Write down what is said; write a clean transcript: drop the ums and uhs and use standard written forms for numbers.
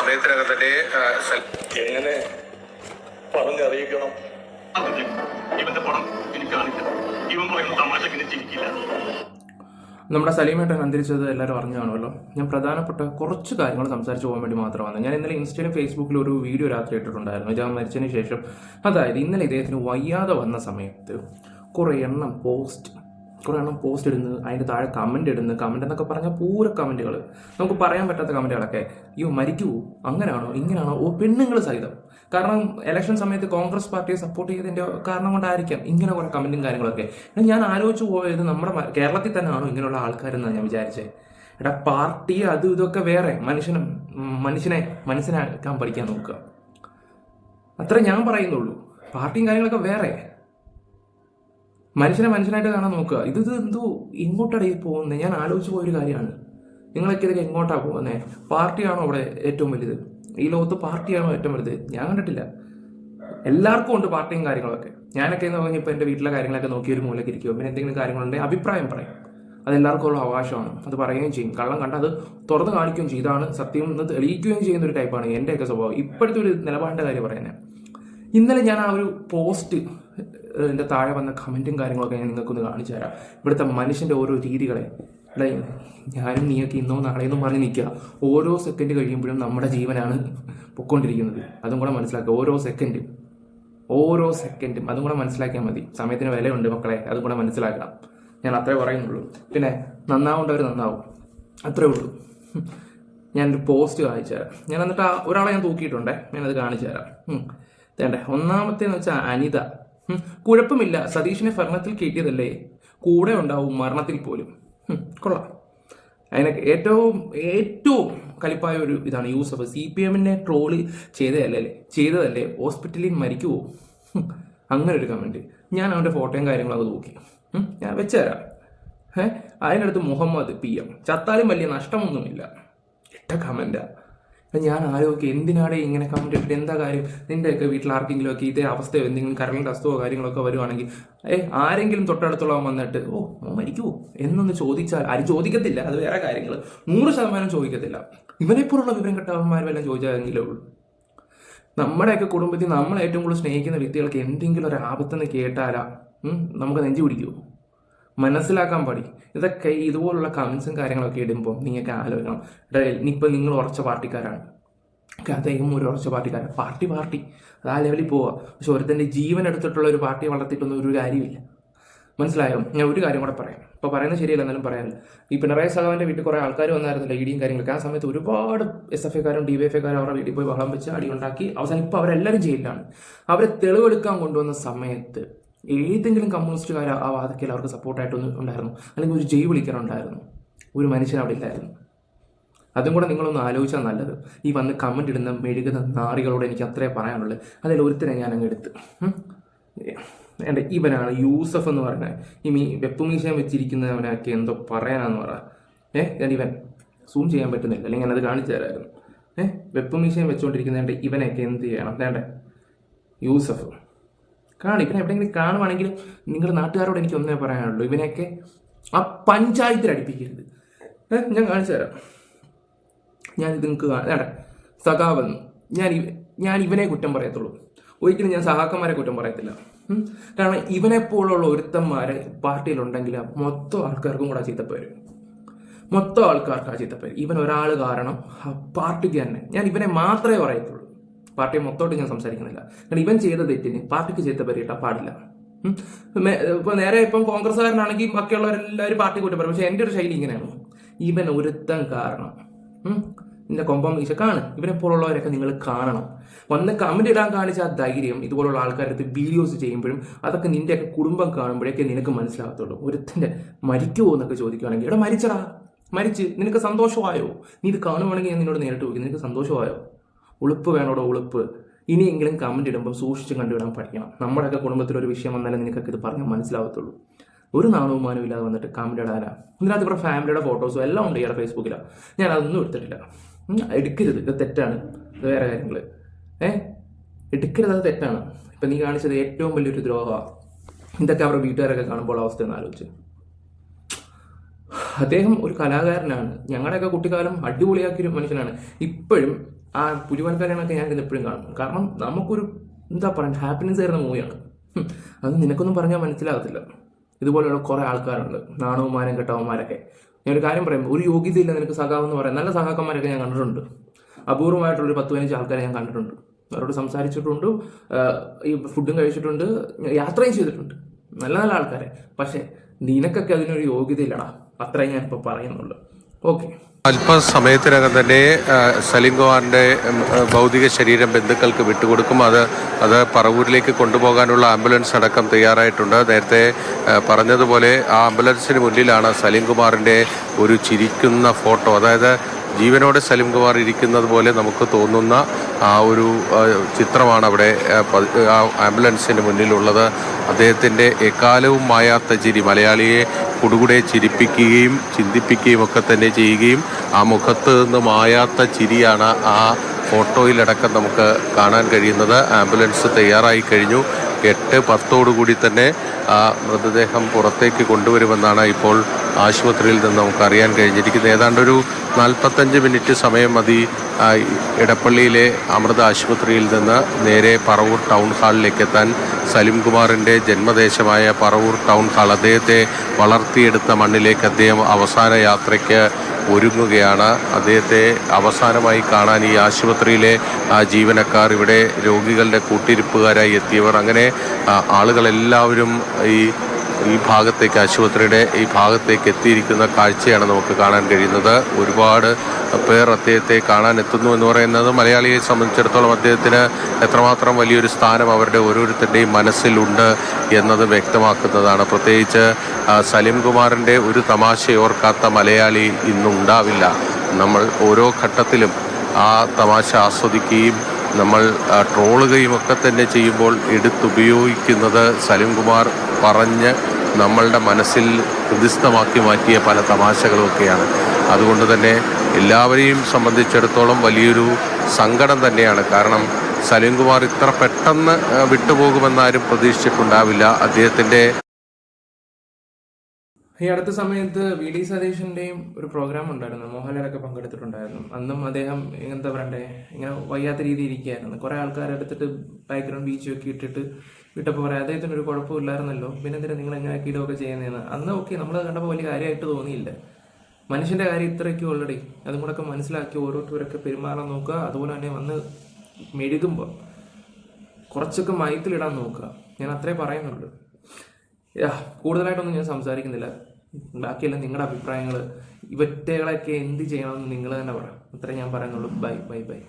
സമയത്തിനകം തന്നെ എങ്ങനെ പറഞ്ഞറിയിക്കണം? ഇവന്റെ പണം എനിക്ക് കാണിക്കണം. ഇവൻ പറയുന്ന തമാശക്ക് എനിക്ക് ചിരിക്കില്ല. നമ്മുടെ സലീമേട്ടൻ അന്തരിച്ചത് എല്ലാവരും അറിഞ്ഞു കാണുമല്ലോ. ഞാൻ പ്രധാനപ്പെട്ട കുറച്ച് കാര്യങ്ങൾ സംസാരിച്ച് പോകാൻ വേണ്ടി മാത്രമാണ്. ഞാൻ ഇന്നലെ ഇൻസ്റ്റയിലും ഫേസ്ബുക്കിലും ഒരു വീഡിയോ രാത്രി ഇട്ടിട്ടുണ്ടായിരുന്നു ഇദ്ദേഹം മരിച്ചതിന് ശേഷം. അതായത് ഇന്നലെ ഇദ്ദേഹത്തിന് വയ്യാതെ വന്ന സമയത്ത് കുറേ എണ്ണം പോസ്റ്റ് ഇടുന്നത്, അതിൻ്റെ താഴെ കമൻറ്റ് ഇടുന്നത്, കമൻറ്റ് എന്നൊക്കെ പറഞ്ഞാൽ പൂര കമൻറ്റുകൾ, നമുക്ക് പറയാൻ പറ്റാത്ത കമൻറ്റുകളൊക്കെ. അയ്യോ മരിക്കുവോ, അങ്ങനെയാണോ ഇങ്ങനെയാണോ, പെണ്ണുങ്ങൾ സഹിതം. കാരണം ഇലക്ഷൻ സമയത്ത് കോൺഗ്രസ് പാർട്ടിയെ സപ്പോർട്ട് ചെയ്തതിൻ്റെ കാരണം കൊണ്ടായിരിക്കാം ഇങ്ങനെ കുറേ കമൻറ്റും കാര്യങ്ങളൊക്കെ. ഞാൻ ആലോചിച്ച് പോയത് നമ്മുടെ കേരളത്തിൽ തന്നെ ആണോ ഇങ്ങനെയുള്ള ആൾക്കാരെന്നാണ് ഞാൻ വിചാരിച്ചത്. എടാ പാർട്ടി അതും ഇതൊക്കെ വേറെ, മനുഷ്യനെ മനസ്സിലാക്കാൻ പഠിക്കാൻ നോക്കുക, അത്ര ഞാൻ പറയുന്നുള്ളൂ. പാർട്ടിയും കാര്യങ്ങളൊക്കെ വേറെ, മനുഷ്യനായിട്ട് കാണാൻ നോക്കുക. ഇത് എന്തോ ഇങ്ങോട്ടാണ് പോകുന്നത്. ഞാൻ ആലോചിച്ച് പോയൊരു കാര്യമാണ്. നിങ്ങളൊക്കെ ഇതൊക്കെ എങ്ങോട്ടാണ് പോകുന്നത്? പാർട്ടിയാണോ അവിടെ ഏറ്റവും വലുത്? ഈ ലോകത്ത് പാർട്ടിയാണോ ഏറ്റവും വലുത്? ഞാൻ കണ്ടിട്ടില്ല. എല്ലാവർക്കും ഉണ്ട് പാർട്ടിയും കാര്യങ്ങളൊക്കെ. ഞാനൊക്കെ എന്ന് പറഞ്ഞാൽ ഇപ്പോൾ എൻ്റെ വീട്ടിലെ കാര്യങ്ങളൊക്കെ നോക്കി ഒരു മൂലയ്ക്ക് ഇരിക്കും. പിന്നെ എന്തെങ്കിലും കാര്യങ്ങളുണ്ടെങ്കിൽ അഭിപ്രായം പറയും. അതെല്ലാവർക്കും ഉള്ള അവകാശമാണ്. അത് പറയുകയും ചെയ്യും. കള്ളം കണ്ട അത് തുറന്ന് കാണിക്കുകയും ചെയ്യും. ഇതാണ് സത്യം എന്ന് തെളിയിക്കുകയും ചെയ്യുന്ന ഒരു ടൈപ്പാണ് എൻ്റെയൊക്കെ സ്വഭാവം. ഇപ്പോഴത്തെ ഒരു നിലപാടിൻ്റെ കാര്യം പറയുന്നത്. ഇന്നലെ ഞാൻ ആ ഒരു പോസ്റ്റ് എൻ്റെ താഴെ വന്ന കമൻറ്റും കാര്യങ്ങളൊക്കെ ഞാൻ നിങ്ങൾക്കൊന്ന് കാണിച്ചു തരാം. ഇവിടുത്തെ മനുഷ്യൻ്റെ ഓരോ രീതികളെ. ഞാനും നീയൊക്കെ ഇന്നോ നാളെയെന്നും പറഞ്ഞ് നിൽക്കുക. ഓരോ സെക്കൻഡ് കഴിയുമ്പോഴും നമ്മുടെ ജീവനാണ് പൊയ്ക്കൊണ്ടിരിക്കുന്നത്. അതും കൂടെ മനസ്സിലാക്കുക. ഓരോ സെക്കൻഡും അതും കൂടെ മനസ്സിലാക്കിയാൽ മതി. സമയത്തിന് വിലയുണ്ട് മക്കളെ, അതും കൂടെ മനസ്സിലാക്കണം. ഞാൻ അത്രേ പറയുന്നുള്ളൂ. പിന്നെ നന്നാവേണ്ടവർ നന്നാവും, അത്രേ ഉള്ളൂ. ഞാനൊരു പോസ്റ്റ് കാണിച്ചു തരാം. ഞാൻ എന്നിട്ട് ഒരാളെ ഞാൻ തൂക്കിയിട്ടുണ്ടേ, ഞാനത് കാണിച്ചു തരാം. വേണ്ടേ, ഒന്നാമത്തേന്ന് വെച്ചാൽ അനിത. കുഴപ്പമില്ല, സതീഷിനെ ഭരണത്തിൽ കയറ്റിയതല്ലേ, കൂടെ ഉണ്ടാവും മരണത്തിൽ പോലും. കൊള്ളാം. അതിനൊക്കെ ഏറ്റവും കലിപ്പായ ഒരു ഇതാണ് യൂസഫ്. CPM ട്രോള് ചെയ്തതല്ലേ ഹോസ്പിറ്റലിൽ മരിക്കുവോ, അങ്ങനെ ഒരു കമൻറ്റ്. ഞാൻ അവൻ്റെ ഫോട്ടോയും കാര്യങ്ങളൊക്കെ നോക്കി ഞാൻ വെച്ചുതരാം. അതിനടുത്ത് മുഹമ്മദ് PM, ചത്താലും വലിയ നഷ്ടമൊന്നുമില്ല, ഇട്ട കമൻറ്റാ. ഞാൻ ആലോചിക്കുക, എന്തിനാണ് ഇങ്ങനെ കമൻറ്റ് ഇട്ടിട്ട് എന്താ കാര്യം? നിൻ്റെയൊക്കെ വീട്ടിൽ ആർക്കെങ്കിലും ഒക്കെ ഇതേ അവസ്ഥയോ എന്തെങ്കിലും കറണ്ട് അസുഖമോ കാര്യങ്ങളൊക്കെ വരുവാണെങ്കിൽ ആരെങ്കിലും തൊട്ടടുത്തുള്ള വന്നിട്ട് ഓ മരിക്കുമോ എന്നൊന്ന് ചോദിച്ചാൽ ആരും ചോദിക്കത്തില്ല. അത് വേറെ കാര്യങ്ങൾ, 100% ചോദിക്കത്തില്ല. ഇവനെപ്പോലുള്ള വിവരം കിട്ടാവന്മാരും ചോദിച്ചാലെങ്കിലേ ഉള്ളൂ. നമ്മുടെയൊക്കെ കുടുംബത്തിൽ നമ്മളെ ഏറ്റവും കൂടുതൽ സ്നേഹിക്കുന്ന വ്യക്തികൾക്ക് എന്തെങ്കിലും ഒരു ആപത്തെന്ന് കേട്ടാലാ നമുക്ക് നെഞ്ചു പിടിക്കുമോ? മനസ്സിലാക്കാൻ പാടി. ഇതൊക്കെ ഇതുപോലുള്ള കമൻസും കാര്യങ്ങളൊക്കെ ഇടുമ്പോൾ നീയൊക്കെ ആലോചിക്കണം. ഇനിയിപ്പോൾ നിങ്ങൾ ഉറച്ച പാർട്ടിക്കാരാണ്, അദ്ദേഹം ഒരു ഉറച്ച പാർട്ടിക്കാരൻ. പാർട്ടി അത് ആ ലെവലിൽ പോവുക. പക്ഷെ ഒരുത്തൻ്റെ ജീവൻ എടുത്തിട്ടുള്ള ഒരു പാർട്ടിയെ വളർത്തിയിട്ടൊന്നും ഒരു കാര്യമില്ല. മനസ്സിലായോ? ഞാൻ ഒരു കാര്യം കൂടെ പറയാം. ഇപ്പോൾ പറയുന്നത് ശരിയല്ല, എന്നാലും പറയാമല്ലോ. ഈ പിണറായി സഖാവിൻ്റെ വീട്ടിൽ കുറേ ആൾക്കാർ വന്നായിരുന്നില്ല, ഇടിയും കാര്യങ്ങളൊക്കെ. ആ സമയത്ത് ഒരുപാട് SFIക്കാരും DYFIക്കാരും അവരുടെ വീട്ടിൽ പോയി വളം വെച്ച് അടി ഉണ്ടാക്കി. അവസാനം ഇപ്പോൾ അവരെല്ലാവരും ജയിലിലാണ്. അവരെ തെളിവെടുക്കാൻ കൊണ്ടുവന്ന സമയത്ത് ഏതെങ്കിലും കമ്മ്യൂണിസ്റ്റുകാർ ആ വാദക്കയിൽ അവർക്ക് സപ്പോർട്ടായിട്ടൊന്നും ഉണ്ടായിരുന്നു, അല്ലെങ്കിൽ ഒരു ജയ് വിളിക്കാനുണ്ടായിരുന്നു? ഒരു മനുഷ്യൻ അവിടെ ഇല്ലായിരുന്നു. അതും കൂടെ നിങ്ങളൊന്ന് ആലോചിച്ചാൽ നല്ലത്. ഈ വന്ന് കമൻറ്റ് ഇടുന്ന മെഴുകുന്ന നാറികളോട് എനിക്ക് അത്രേ പറയാനുള്ളത്. അതിൽ ഒരുത്തനെ ഞാൻ അങ്ങ് എടുത്ത് എൻ്റെ ഇവനാണ് യൂസഫ് എന്ന് പറയുന്നത്. ഈ വെപ്പുമീശയം വെച്ചിരിക്കുന്നവനൊക്കെ എന്തോ പറയാനാന്ന് പറ. ഞാൻ ഇവൻ സൂം ചെയ്യാൻ പറ്റുന്നില്ല, അല്ലെങ്കിൽ ഞാനത് കാണിച്ചു തരായിരുന്നു. വെപ്പുമീശയം വെച്ചുകൊണ്ടിരിക്കുന്നതിൻ്റെ ഇവനെയൊക്കെ എന്ത് ചെയ്യണം? വേണ്ടേ യൂസഫ് ഇവനെ എവിടെയെങ്കിലും കാണുവാണെങ്കിൽ നിങ്ങളുടെ നാട്ടുകാരോട് എനിക്ക് ഒന്നേ പറയാനുള്ളൂ, ഇവനെയൊക്കെ ആ പഞ്ചായത്തിൽ അടുപ്പിക്കരുത്. ഞാൻ കാണിച്ചു തരാം. ഞാനിത് നിങ്ങൾക്ക് വേണ്ടേ സഖാവെന്ന് ഞാൻ ഇവനെ കുറ്റം പറയത്തുള്ളൂ. ഒരിക്കലും ഞാൻ സഹാക്കന്മാരെ കുറ്റം പറയത്തില്ല. കാരണം ഇവനെപ്പോലുള്ള ഒരുത്തന്മാരെ പാർട്ടിയിലുണ്ടെങ്കിൽ മൊത്തം ആൾക്കാർക്കും കൂടെ ചീത്തപ്പേര്, ഇവൻ ഒരാൾ കാരണം പാർട്ടിക്ക് തന്നെ. ഞാൻ ഇവനെ മാത്രമേ പറയത്തുള്ളൂ, പാർട്ടിയെ മൊത്തമായിട്ട് ഞാൻ സംസാരിക്കുന്നില്ല. കാരണം ഇവൻ ചെയ്ത തെറ്റിന് പാർട്ടിക്ക് ചീത്തപ്പേര് കിട്ടാൻ പാടില്ല. ഇപ്പം കോൺഗ്രസ്സുകാരനാണെങ്കിൽ ബാക്കിയുള്ളവരെല്ലാവരും പാർട്ടി കൂട്ടി പറയും. പക്ഷെ എൻ്റെ ഒരു ശൈലി ഇങ്ങനെയാണ്. ഇവൻ ഒരുത്തൻ കാരണം നിന്റെ കൊമ്പം വീശ ഇവനെപ്പോലുള്ളവരൊക്കെ നിങ്ങൾ കാണണം. വന്ന് കമന്റ് ഇടാൻ കാണിച്ച ആ ധൈര്യം ഇതുപോലുള്ള ആൾക്കാരടുത്ത് വീഡിയോസ് ചെയ്യുമ്പോഴും അതൊക്കെ നിന്റെയൊക്കെ കുടുംബം കാണുമ്പോഴേക്കെ നിനക്ക് മനസ്സിലാകത്തുള്ളൂ. ഒരുത്തൻ്റെ മരിക്കുമോ എന്നൊക്കെ ചോദിക്കുകയാണെങ്കിൽ ഇവിടെ മരിച്ച് നിനക്ക് സന്തോഷമായോ? നീ ഇത് കാണുവാണെങ്കിൽ ഞാൻ നിന്നോട് നേരിട്ട് ചോദിക്കും, നിനക്ക് സന്തോഷമായോ? ഉളുപ്പ് വേണോടോ ഉളുപ്പ്. ഇനിയെങ്കിലും കമന്റ് ഇടുമ്പോൾ സൂക്ഷിച്ച് കണ്ടുവിടാൻ പഠിക്കണം. നമ്മുടെയൊക്കെ കുടുംബത്തിലൊരു വിഷയം വന്നാലും നിനക്കൊക്കെ ഇത് പറഞ്ഞാൽ മനസ്സിലാവത്തുള്ളൂ. ഒരു നാണവും മാനവും ഇല്ലാതെ വന്നിട്ട് കമന്റ് ഇടാനാ. ഇതിനകത്ത് ഇവിടെ ഫാമിലിയുടെ ഫോട്ടോസും എല്ലാം ഉണ്ട് ഇയാളുടെ ഫേസ്ബുക്കിലാണ്. ഞാൻ അതൊന്നും എടുത്തിട്ടില്ല. എടുക്കരുത്, ഇത് തെറ്റാണ്. ഇത് വേറെ കാര്യങ്ങൾ എടുക്കരുത്, അത് തെറ്റാണ്. ഇപ്പം നീ കാണിച്ചത് ഏറ്റവും വലിയൊരു ദ്രോഹമാണ്. ഇതൊക്കെ അവരുടെ വീട്ടുകാരൊക്കെ കാണുമ്പോൾ അവസ്ഥ ഒന്ന് ആലോചിച്ച്. അദ്ദേഹം ഒരു കലാകാരനാണ്. ഞങ്ങളുടെയൊക്കെ കുട്ടിക്കാലം അടിപൊളിയാക്കിയൊരു മനുഷ്യനാണ്. ഇപ്പോഴും ആ പുലിവാൽക്കാരനൊക്കെ ഞാൻ എപ്പോഴും കാണും. കാരണം നമുക്കൊരു എന്താ പറയുക ഹാപ്പിനെസ് തരുന്ന മൂവിയാണ്. അത് നിനക്കൊന്നും പറഞ്ഞാൽ മനസ്സിലാകത്തില്ല. ഇതുപോലെയുള്ള കുറേ ആൾക്കാരുണ്ട്, നാണവും മാനം കെട്ടവന്മാരൊക്കെ. ഞാനൊരു കാര്യം പറയാം, ഒരു യോഗ്യതയില്ല നിനക്ക് സഖാവെന്ന് പറയാം. നല്ല സഖാക്കന്മാരൊക്കെ ഞാൻ കണ്ടിട്ടുണ്ട്. അപൂർവമായിട്ടുള്ളൊരു 10-15 ആൾക്കാരെ ഞാൻ കണ്ടിട്ടുണ്ട്. അവരോട് സംസാരിച്ചിട്ടുണ്ട്, ഈ ഫുഡും കഴിച്ചിട്ടുണ്ട്, യാത്രയും ചെയ്തിട്ടുണ്ട്. നല്ല നല്ല ആൾക്കാരെ. പക്ഷേ നിനക്കൊക്കെ അതിനൊരു യോഗ്യതയില്ലടാ. അത്രയും ഞാനിപ്പോൾ പറയുന്നുള്ളൂ. ഓക്കെ. അല്പസമയത്തിനകം തന്നെ സലീം കുമാറിൻ്റെ ഭൗതിക ശരീരം ബന്ധുക്കൾക്ക് വിട്ടുകൊടുക്കും. അത് പറവൂരിലേക്ക് കൊണ്ടുപോകാനുള്ള ആംബുലൻസ് അടക്കം തയ്യാറായിട്ടുണ്ട്. നേരത്തെ പറഞ്ഞതുപോലെ ആ ആംബുലൻസിന് മുന്നിലാണ് സലീം കുമാറിൻ്റെ ഒരു ചിരിക്കുന്ന ഫോട്ടോ, അതായത് ജീവനോടെ സലീം കുമാർ ഇരിക്കുന്നത് പോലെ നമുക്ക് തോന്നുന്ന ആ ഒരു ചിത്രമാണ് അവിടെ ആംബുലൻസിന് മുന്നിലുള്ളത്. അദ്ദേഹത്തിൻ്റെ എക്കാലവും മായാത്ത ചിരി മലയാളിയെ കുടുകുടെ ചിരിപ്പിക്കുകയും ചിന്തിപ്പിക്കുകയും ഒക്കെ തന്നെ ചെയ്യുകയും ആ മുഖത്ത് നിന്ന് മായാത്ത ചിരിയാണ് ആ ഫോട്ടോയിലടക്കം നമുക്ക് കാണാൻ കഴിയുന്നത്. ആംബുലൻസ് തയ്യാറായി കഴിഞ്ഞു. 8:10 തന്നെ ആ മൃതദേഹം പുറത്തേക്ക് കൊണ്ടുവരുമെന്നാണ് ഇപ്പോൾ ആശുപത്രിയിൽ നിന്ന് നമുക്ക് അറിയാൻ കഴിഞ്ഞിരിക്കുന്നത്. ഏതാണ്ടൊരു 45 മിനിറ്റ് സമയം മതി ഇടപ്പള്ളിയിലെ അമൃത ആശുപത്രിയിൽ നിന്ന് നേരെ പറവൂർ ടൗൺ ഹാളിലേക്ക് എത്താൻ. സലീം കുമാറിൻ്റെ ജന്മദേശമായ പറവൂർ ടൗൺ ഹാൾ, അദ്ദേഹത്തെ വളർത്തിയെടുത്ത മണ്ണിലേക്ക് അദ്ദേഹം അവസാന യാത്രയ്ക്ക് ഒരുങ്ങുകയാണ്. അദ്ദേഹത്തെ അവസാനമായി കാണാൻ ഈ ആശുപത്രിയിലെ ജീവനക്കാർ, ഇവിടെ രോഗികളുടെ കൂട്ടിരിപ്പുകാരായി എത്തിയവർ, അങ്ങനെ ആളുകളെല്ലാവരും ഈ ഭാഗത്തേക്ക്, ആശുപത്രിയുടെ ഈ ഭാഗത്തേക്ക് എത്തിയിരിക്കുന്ന കാഴ്ചയാണ് നമുക്ക് കാണാൻ കഴിയുന്നത്. ഒരുപാട് പേർ അദ്ദേഹത്തെ കാണാൻ എത്തുന്നു എന്ന് പറയുന്നത് മലയാളിയെ സംബന്ധിച്ചിടത്തോളം അദ്ദേഹത്തിന് എത്രമാത്രം വലിയൊരു സ്ഥാനം അവരുടെ ഓരോരുത്തരുടെയും മനസ്സിലുണ്ട് എന്നത് വ്യക്തമാക്കുന്നതാണ്. പ്രത്യേകിച്ച് സലീം കുമാറിൻ്റെ ഒരു തമാശയോർക്കാത്ത മലയാളി ഇന്നുണ്ടാവില്ല. നമ്മൾ ഓരോ ഘട്ടത്തിലും ആ തമാശ ആസ്വദിക്കുകയും നമ്മൾ ട്രോളുകയും ഒക്കെ തന്നെ ചെയ്യുമ്പോൾ എടുത്തുപയോഗിക്കുന്നത് സലീം കുമാർ പറഞ്ഞ് നമ്മളുടെ മനസ്സിൽ ഹൃദിസ്ഥമാക്കി മാറ്റിയ പല തമാശകളുമൊക്കെയാണ്. അതുകൊണ്ട് തന്നെ എല്ലാവരെയും സംബന്ധിച്ചിടത്തോളം വലിയൊരു സങ്കടം തന്നെയാണ്. കാരണം സലീം കുമാർ ഇത്ര പെട്ടെന്ന് വിട്ടുപോകുമെന്നാരും പ്രതീക്ഷിച്ചിട്ടുണ്ടാവില്ല. അദ്ദേഹത്തിൻ്റെ ഈ അടുത്ത സമയത്ത് VD സതീശൻ്റെയും ഒരു പ്രോഗ്രാം ഉണ്ടായിരുന്നു, മോഹൻലാലൊക്കെ പങ്കെടുത്തിട്ടുണ്ടായിരുന്നു. അന്നും അദ്ദേഹം എന്താ പറയണ്ടേ, ഇങ്ങനെ വയ്യാത്ത രീതിയിൽ ഇരിക്കുകയായിരുന്നു. കുറേ ആൾക്കാരെ എടുത്തിട്ട് ബാക്ക്ഗ്രൗണ്ട് ബീച്ചൊക്കെ ഇട്ടിട്ട് വിട്ടപ്പോൾ പറയാം അദ്ദേഹത്തിന് ഒരു കുഴപ്പമില്ലായിരുന്നല്ലോ, പിന്നെ എന്തിനാ നിങ്ങൾ എങ്ങനെ കീടമൊക്കെ ചെയ്യുന്നതെന്ന്. അന്ന് ഓക്കെ, നമ്മൾ കണ്ടപ്പോൾ വലിയ കാര്യമായിട്ട് തോന്നിയില്ല. മനുഷ്യൻ്റെ കാര്യം ഇത്രയ്ക്കും ഓൾറെഡി അതും കൂടെ ഒക്കെ മനസ്സിലാക്കി ഓരോരുത്തരൊക്കെ പെരുമാറാൻ നോക്കുക. അതുപോലെ തന്നെ വന്ന് മെഴുകുമ്പോൾ കുറച്ചൊക്കെ മയത്തിലിടാൻ നോക്കുക. ഞാൻ അത്രേ പറയുന്നുള്ളൂ. കൂടുതലായിട്ടൊന്നും ഞാൻ സംസാരിക്കുന്നില്ല. ബാക്കിയെല്ലാം നിങ്ങളുടെ അഭിപ്രായങ്ങൾ, ഇവറ്റകളൊക്കെ എന്ത് ചെയ്യണമെന്ന് നിങ്ങൾ തന്നെ പറയാം. അത്രേ ഞാൻ പറയുന്നുള്ളൂ. Bye bye bye.